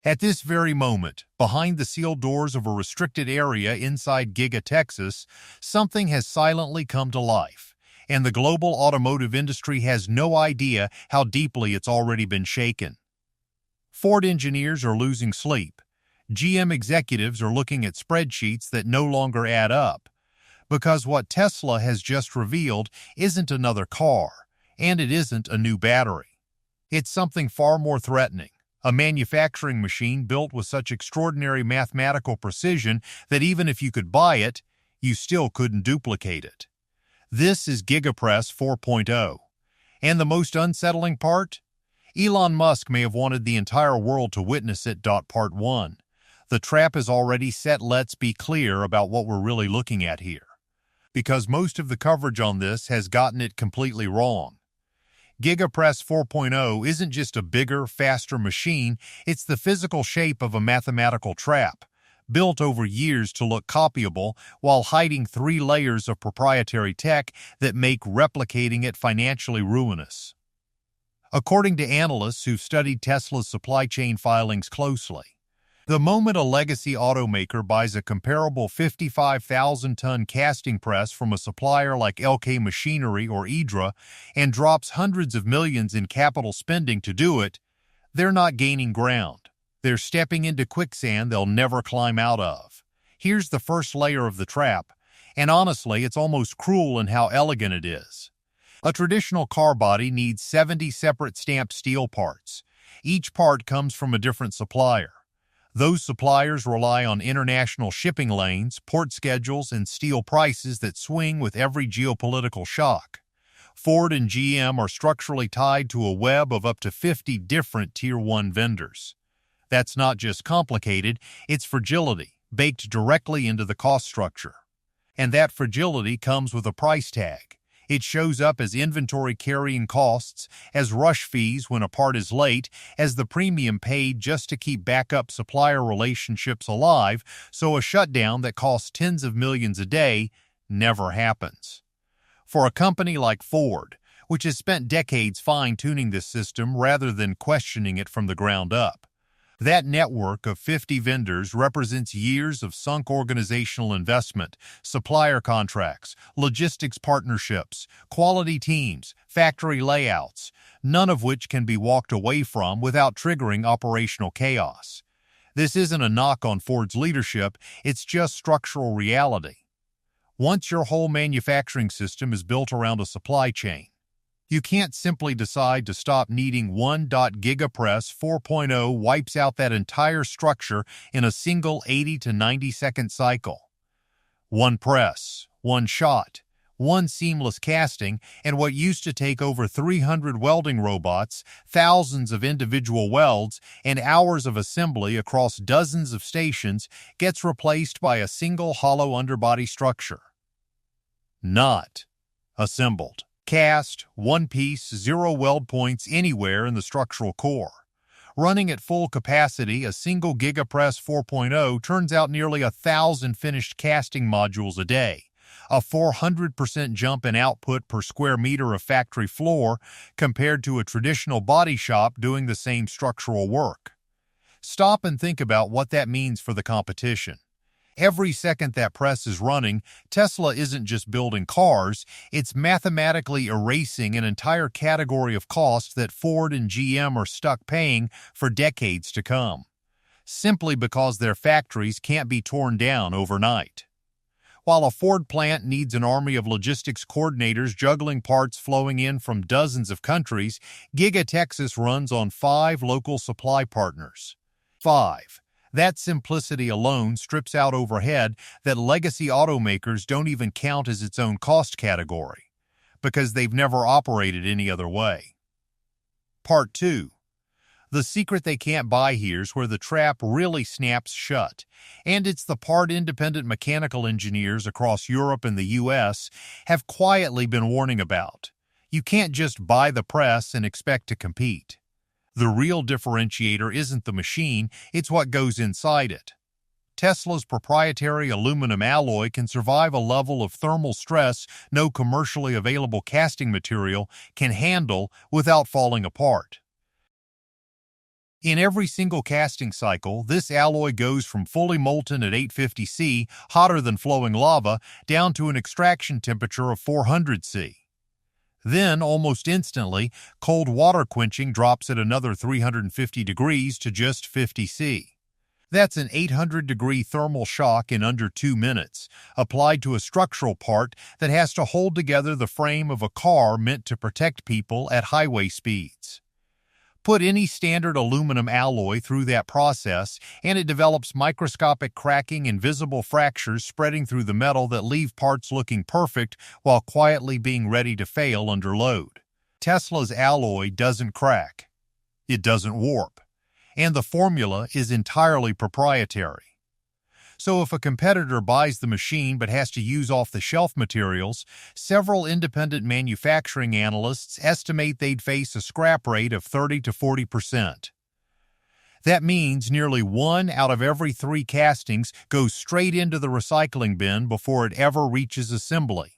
At this very moment, behind the sealed doors of a restricted area inside Giga, Texas, something has silently come to life, and the global automotive industry has no idea how deeply it's already been shaken. Ford engineers are losing sleep. GM executives are looking at spreadsheets that no longer add up, because what Tesla has just revealed isn't another car, and it isn't a new battery. It's something far more threatening. A manufacturing machine built with such extraordinary mathematical precision that even if you could buy it, you still couldn't duplicate it. This is Gigapress 4.0. And the most unsettling part? Elon Musk may have wanted the entire world to witness it. Part 1. The trap is already set. Let's be clear about what we're really looking at here, because most of the coverage on this has gotten it completely wrong. Gigapress 4.0 isn't just a bigger, faster machine, it's the physical shape of a mathematical trap, built over years to look copyable while hiding 3 layers of proprietary tech that make replicating it financially ruinous. According to analysts who've studied Tesla's supply chain filings closely, the moment a legacy automaker buys a comparable 55,000-ton casting press from a supplier like LK Machinery or Idra and drops hundreds of millions in capital spending to do it, they're not gaining ground. They're stepping into quicksand they'll never climb out of. Here's the first layer of the trap, and honestly, it's almost cruel in how elegant it is. A traditional car body needs 70 separate stamped steel parts. Each part comes from a different supplier. Those suppliers rely on international shipping lanes, port schedules, and steel prices that swing with every geopolitical shock. Ford and GM are structurally tied to a web of up to 50 different Tier 1 vendors. That's not just complicated, it's fragility, baked directly into the cost structure. And that fragility comes with a price tag. It shows up as inventory carrying costs, as rush fees when a part is late, as the premium paid just to keep backup supplier relationships alive, so a shutdown that costs tens of millions a day never happens. For a company like Ford, which has spent decades fine-tuning this system rather than questioning it from the ground up, that network of 50 vendors represents years of sunk organizational investment, supplier contracts, logistics partnerships, quality teams, factory layouts, none of which can be walked away from without triggering operational chaos. This isn't a knock on Ford's leadership, it's just structural reality. Once your whole manufacturing system is built around a supply chain, you can't simply decide to stop needing one. Gigapress 4.0 wipes out that entire structure in a single 80 to 90 second cycle. One press, one shot, one seamless casting, and what used to take over 300 welding robots, thousands of individual welds, and hours of assembly across dozens of stations gets replaced by a single hollow underbody structure. Not assembled. Cast, one piece, 0 weld points anywhere in the structural core. Running at full capacity, a single Gigapress 4.0 turns out nearly 1,000 finished casting modules a day, a 400% jump in output per square meter of factory floor compared to a traditional body shop doing the same structural work. Stop and think about what that means for the competition. Every second that press is running, Tesla isn't just building cars, it's mathematically erasing an entire category of cost that Ford and GM are stuck paying for decades to come, simply because their factories can't be torn down overnight. While a Ford plant needs an army of logistics coordinators juggling parts flowing in from dozens of countries, Giga Texas runs on 5 local supply partners. 5. That simplicity alone strips out overhead that legacy automakers don't even count as its own cost category, because they've never operated any other way. Part 2. The secret they can't buy here's where the trap really snaps shut, and it's the part independent mechanical engineers across Europe and the US have quietly been warning about. You can't just buy the press and expect to compete. The real differentiator isn't the machine, it's what goes inside it. Tesla's proprietary aluminum alloy can survive a level of thermal stress no commercially available casting material can handle without falling apart. In every single casting cycle, this alloy goes from fully molten at 850 C, hotter than flowing lava, down to an extraction temperature of 400 C. Then, almost instantly, cold water quenching drops at another 350 degrees to just 50 C. That's an 800-degree thermal shock in under 2 minutes, applied to a structural part that has to hold together the frame of a car meant to protect people at highway speeds. Put any standard aluminum alloy through that process, and it develops microscopic cracking and visible fractures spreading through the metal that leave parts looking perfect while quietly being ready to fail under load. Tesla's alloy doesn't crack. It doesn't warp. And the formula is entirely proprietary. So if a competitor buys the machine but has to use off-the-shelf materials, several independent manufacturing analysts estimate they'd face a scrap rate of 30 to 40%. That means nearly 1 out of every 3 castings goes straight into the recycling bin before it ever reaches assembly.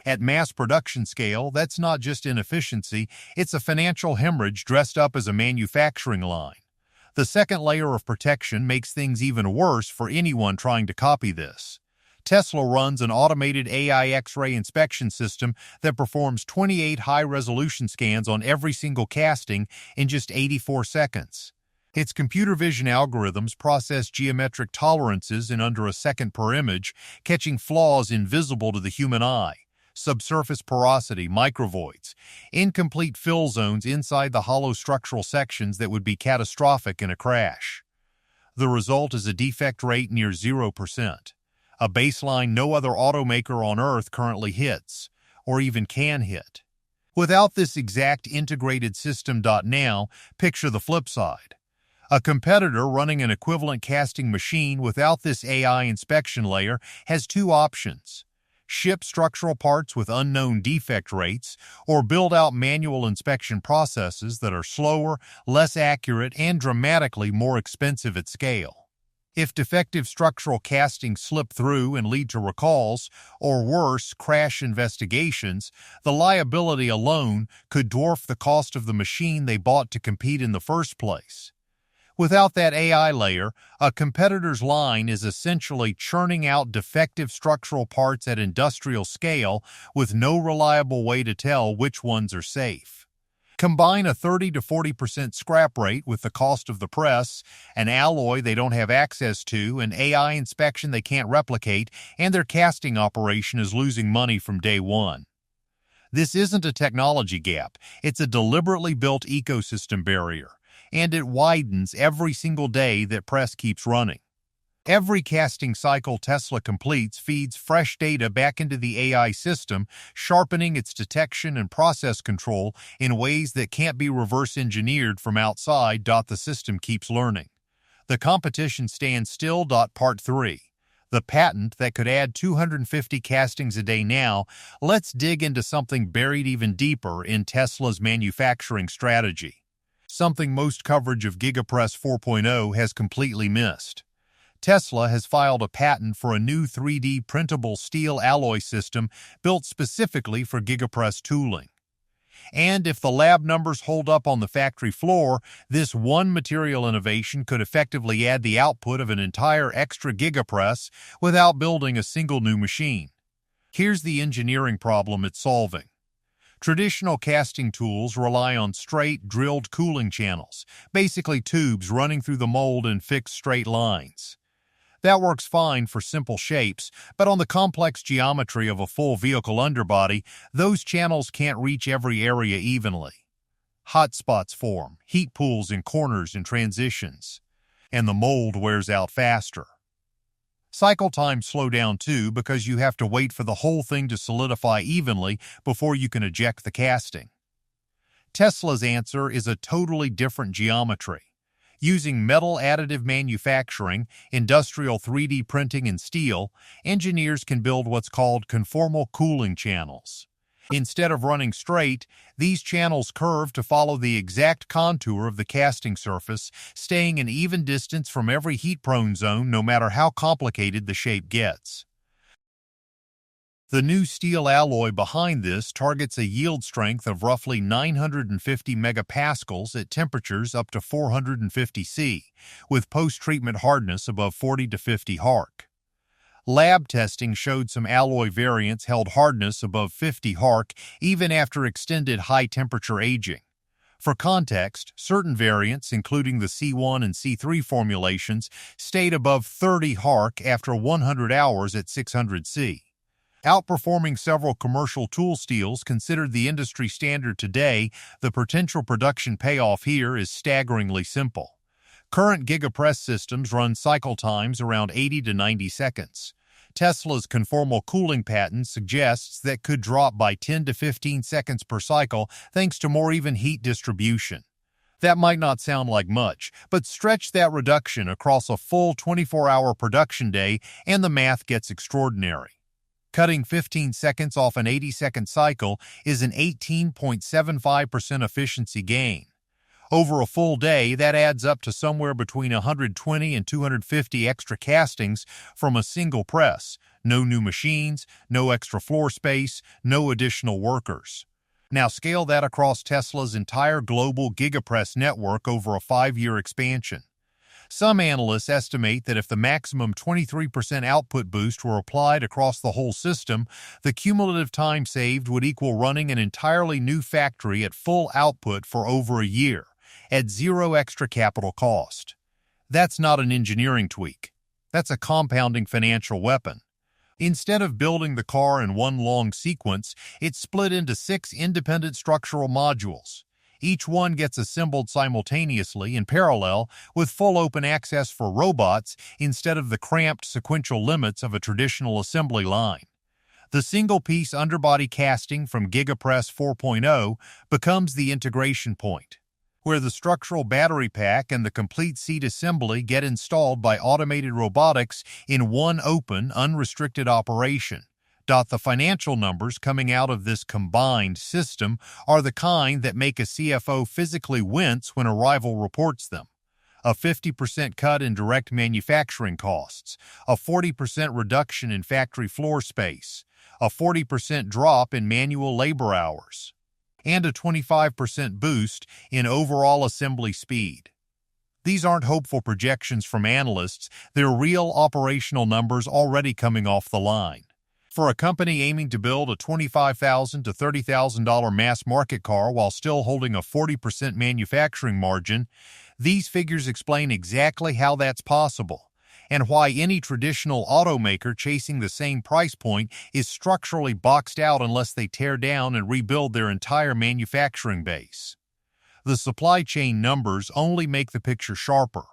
At mass production scale, that's not just inefficiency, it's a financial hemorrhage dressed up as a manufacturing line. The second layer of protection makes things even worse for anyone trying to copy this. Tesla runs an automated AI X-ray inspection system that performs 28 high-resolution scans on every single casting in just 84 seconds. Its computer vision algorithms process geometric tolerances in under a second per image, catching flaws invisible to the human eye. Subsurface porosity, microvoids, incomplete fill zones inside the hollow structural sections that would be catastrophic in a crash. The result is a defect rate near 0%, a baseline no other automaker on Earth currently hits, or even can hit. Without this exact integrated system. Now, picture the flip side. A competitor running an equivalent casting machine without this AI inspection layer has 2 options. Ship structural parts with unknown defect rates, or build out manual inspection processes that are slower, less accurate, and dramatically more expensive at scale. If defective structural castings slip through and lead to recalls, or worse, crash investigations, the liability alone could dwarf the cost of the machine they bought to compete in the first place. Without that AI layer, a competitor's line is essentially churning out defective structural parts at industrial scale with no reliable way to tell which ones are safe. Combine a 30 to 40% scrap rate with the cost of the press, an alloy they don't have access to, an AI inspection they can't replicate, and their casting operation is losing money from day one. This isn't a technology gap, it's a deliberately built ecosystem barrier. And it widens every single day that press keeps running. Every casting cycle Tesla completes feeds fresh data back into the AI system, sharpening its detection and process control in ways that can't be reverse engineered from outside. The system keeps learning. The competition stands still. Part 3. The patent that could add 250 castings a day. Now, let's dig into something buried even deeper in Tesla's manufacturing strategy. Something most coverage of Gigapress 4.0 has completely missed. Tesla has filed a patent for a new 3D printable steel alloy system built specifically for Gigapress tooling. And if the lab numbers hold up on the factory floor, this one material innovation could effectively add the output of an entire extra Gigapress without building a single new machine. Here's the engineering problem it's solving. Traditional casting tools rely on straight, drilled cooling channels, basically tubes running through the mold in fixed straight lines. That works fine for simple shapes, but on the complex geometry of a full vehicle underbody, those channels can't reach every area evenly. Hot spots form, heat pools in corners and transitions, and the mold wears out faster. Cycle times slow down too because you have to wait for the whole thing to solidify evenly before you can eject the casting. Tesla's answer is a totally different geometry. Using metal additive manufacturing, industrial 3D printing, and steel, engineers can build what's called conformal cooling channels. Instead of running straight, these channels curve to follow the exact contour of the casting surface, staying an even distance from every heat-prone zone no matter how complicated the shape gets. The new steel alloy behind this targets a yield strength of roughly 950 megapascals at temperatures up to 450 C, with post-treatment hardness above 40 to 50 HARC. Lab testing showed some alloy variants held hardness above 50 HARC even after extended high-temperature aging. For context, certain variants, including the C1 and C3 formulations, stayed above 30 HARC after 100 hours at 600 C. Outperforming several commercial tool steels considered the industry standard today, the potential production payoff here is staggeringly simple. Current Gigapress systems run cycle times around 80 to 90 seconds. Tesla's conformal cooling patent suggests that could drop by 10 to 15 seconds per cycle thanks to more even heat distribution. That might not sound like much, but stretch that reduction across a full 24-hour production day and the math gets extraordinary. Cutting 15 seconds off an 80-second cycle is an 18.75% efficiency gain. Over a full day, that adds up to somewhere between 120 and 250 extra castings from a single press. No new machines, no extra floor space, no additional workers. Now scale that across Tesla's entire global Gigapress network over a 5-year expansion. Some analysts estimate that if the maximum 23% output boost were applied across the whole system, the cumulative time saved would equal running an entirely new factory at full output for over a year, at zero extra capital cost. That's not an engineering tweak. That's a compounding financial weapon. Instead of building the car in one long sequence, it's split into 6 independent structural modules. Each one gets assembled simultaneously in parallel with full open access for robots instead of the cramped sequential limits of a traditional assembly line. The single-piece underbody casting from Gigapress 4.0 becomes the integration point, where the structural battery pack and the complete seat assembly get installed by automated robotics in one open, unrestricted operation. The financial numbers coming out of this combined system are the kind that make a CFO physically wince when a rival reports them. A 50% cut in direct manufacturing costs, a 40% reduction in factory floor space, a 40% drop in manual labor hours, and a 25% boost in overall assembly speed. These aren't hopeful projections from analysts, they're real operational numbers already coming off the line. For a company aiming to build a $25,000 to $30,000 mass market car while still holding a 40% manufacturing margin, these figures explain exactly how that's possible, and why any traditional automaker chasing the same price point is structurally boxed out unless they tear down and rebuild their entire manufacturing base. The supply chain numbers only make the picture sharper.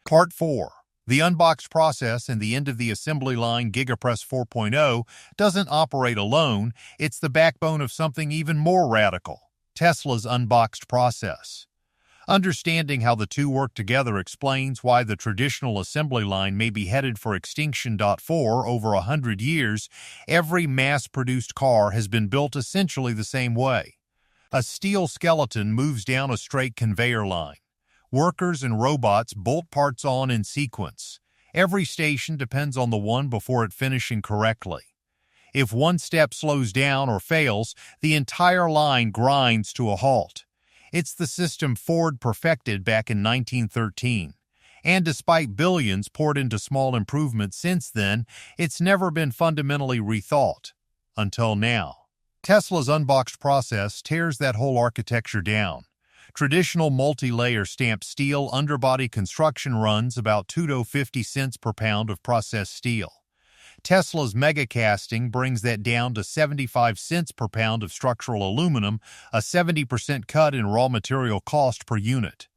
Part 4. The Unboxed Process and the end of the assembly line Gigapress 4.0 doesn't operate alone, it's the backbone of something even more radical, Tesla's Unboxed Process. Understanding how the two work together explains why the traditional assembly line may be headed for extinction. For over 100 years, every mass-produced car has been built essentially the same way. A steel skeleton moves down a straight conveyor line. Workers and robots bolt parts on in sequence. Every station depends on the one before it finishing correctly. If one step slows down or fails, the entire line grinds to a halt. It's the system Ford perfected back in 1913. And despite billions poured into small improvements since then, it's never been fundamentally rethought. Until now. Tesla's Unboxed Process tears that whole architecture down. Traditional multi-layer stamped steel underbody construction runs about 2 to 50 cents per pound of processed steel. Tesla's mega casting brings that down to 75 cents per pound of structural aluminum, a 70% cut in raw material cost per unit.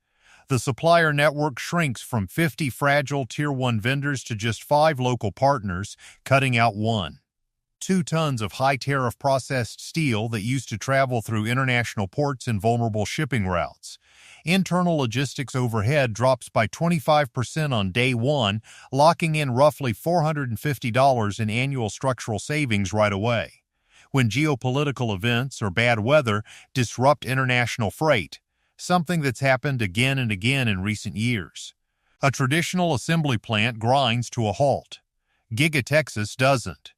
The supplier network shrinks from 50 fragile Tier 1 vendors to just 5 local partners, cutting out 2 tons of high-tariff processed steel that used to travel through international ports and vulnerable shipping routes. Internal logistics overhead drops by 25% on day 1, locking in roughly $450 in annual structural savings right away. When geopolitical events or bad weather disrupt international freight, something that's happened again and again in recent years. A traditional assembly plant grinds to a halt. Giga Texas doesn't.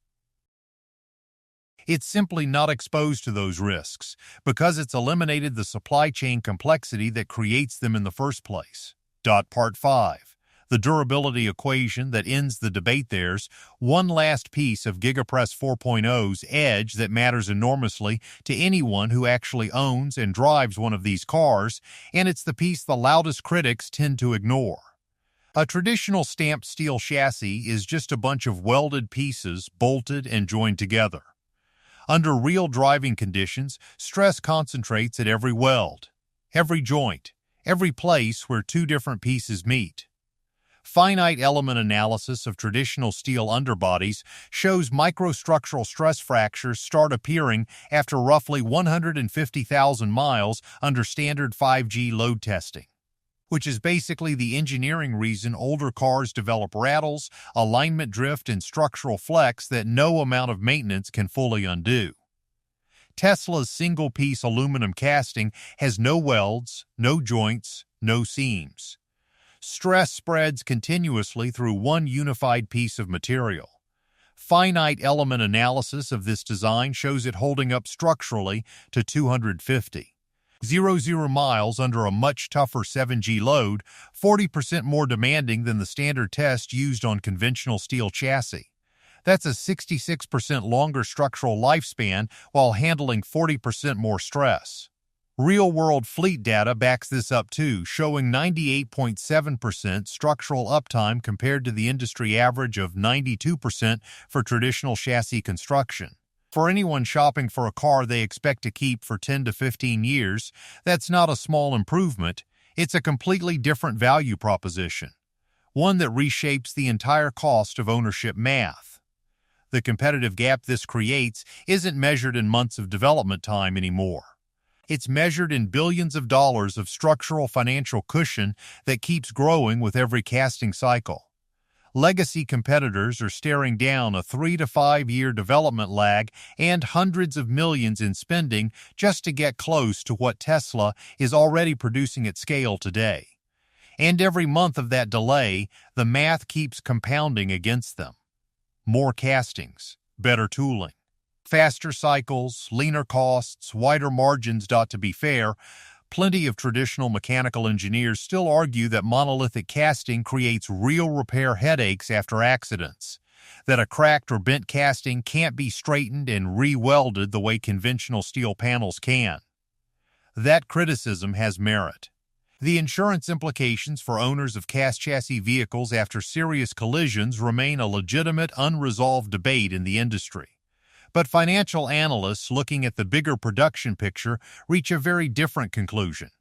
It's simply not exposed to those risks because it's eliminated the supply chain complexity that creates them in the first place. Part 5. The durability equation that ends the debate. There's one last piece of Gigapress 4.0's edge that matters enormously to anyone who actually owns and drives one of these cars, and it's the piece the loudest critics tend to ignore. A traditional stamped steel chassis is just a bunch of welded pieces bolted and joined together. Under real driving conditions, stress concentrates at every weld, every joint, every place where two different pieces meet. Finite element analysis of traditional steel underbodies shows microstructural stress fractures start appearing after roughly 150,000 miles under standard 5G load testing, which is basically the engineering reason older cars develop rattles, alignment drift, and structural flex that no amount of maintenance can fully undo. Tesla's single-piece aluminum casting has no welds, no joints, no seams. Stress spreads continuously through one unified piece of material. Finite element analysis of this design shows it holding up structurally to 250,000 miles under a much tougher 7G load, 40% more demanding than the standard test used on conventional steel chassis. That's a 66% longer structural lifespan while handling 40% more stress. Real-world fleet data backs this up too, showing 98.7% structural uptime compared to the industry average of 92% for traditional chassis construction. For anyone shopping for a car they expect to keep for 10 to 15 years, that's not a small improvement. It's a completely different value proposition, one that reshapes the entire cost of ownership math. The competitive gap this creates isn't measured in months of development time anymore. It's measured in billions of dollars of structural financial cushion that keeps growing with every casting cycle. Legacy competitors are staring down a 3 to 5 year development lag and hundreds of millions in spending just to get close to what Tesla is already producing at scale today. And every month of that delay, the math keeps compounding against them. More castings, better tooling, faster cycles, leaner costs, wider margins. To be fair, plenty of traditional mechanical engineers still argue that monolithic casting creates real repair headaches after accidents, that a cracked or bent casting can't be straightened and re-welded the way conventional steel panels can. That criticism has merit. The insurance implications for owners of cast chassis vehicles after serious collisions remain a legitimate, unresolved debate in the industry. But financial analysts looking at the bigger production picture reach a very different conclusion.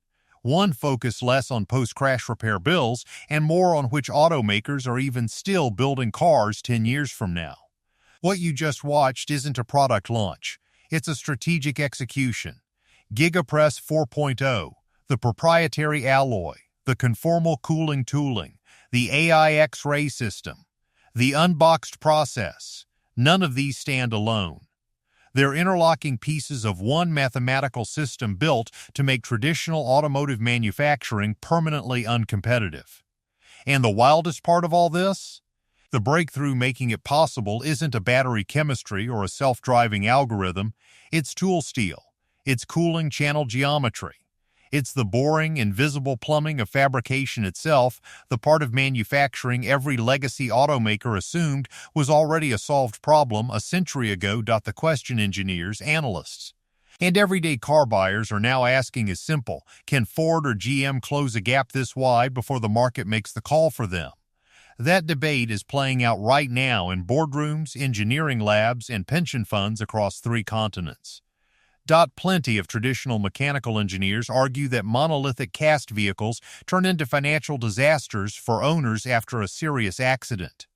One focused less on post-crash repair bills and more on which automakers are even still building cars 10 years from now. What you just watched isn't a product launch. It's a strategic execution. Gigapress 4.0, the proprietary alloy, the conformal cooling tooling, the AI X-ray system, the Unboxed Process. None of these stand alone. They're interlocking pieces of one mathematical system built to make traditional automotive manufacturing permanently uncompetitive. And the wildest part of all this? The breakthrough making it possible isn't a battery chemistry or a self-driving algorithm, it's tool steel, it's cooling channel geometry. It's the boring, invisible plumbing of fabrication itself, the part of manufacturing every legacy automaker assumed was already a solved problem a century ago. The question engineers, analysts, and everyday car buyers are now asking is simple: can Ford or GM close a gap this wide before the market makes the call for them? That debate is playing out right now in boardrooms, engineering labs, and pension funds across 3 continents. Plenty of traditional mechanical engineers argue that monolithic cast vehicles turn into financial disasters for owners after a serious accident.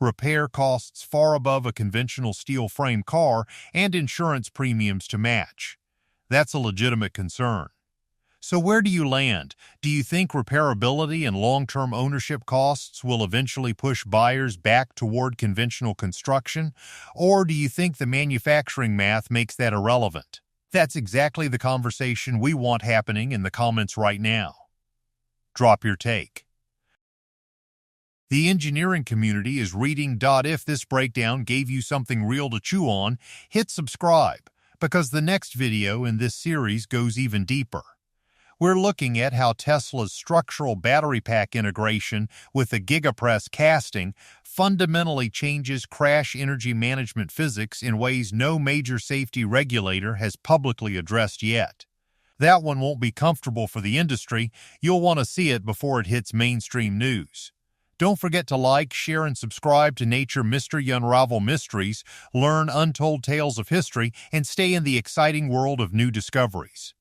Repair costs far above a conventional steel frame car and insurance premiums to match. That's a legitimate concern. So where do you land? Do you think repairability and long-term ownership costs will eventually push buyers back toward conventional construction? Or do you think the manufacturing math makes that irrelevant? That's exactly the conversation we want happening in the comments right now. Drop your take. The engineering community is reading. If this breakdown gave you something real to chew on, hit subscribe, because the next video in this series goes even deeper. We're looking at how Tesla's structural battery pack integration with the Gigapress casting fundamentally changes crash energy management physics in ways no major safety regulator has publicly addressed yet. That one won't be comfortable for the industry. You'll want to see it before it hits mainstream news. Don't forget to like, share, and subscribe to Nature Mystery. Unravel mysteries, learn untold tales of history, and stay in the exciting world of new discoveries.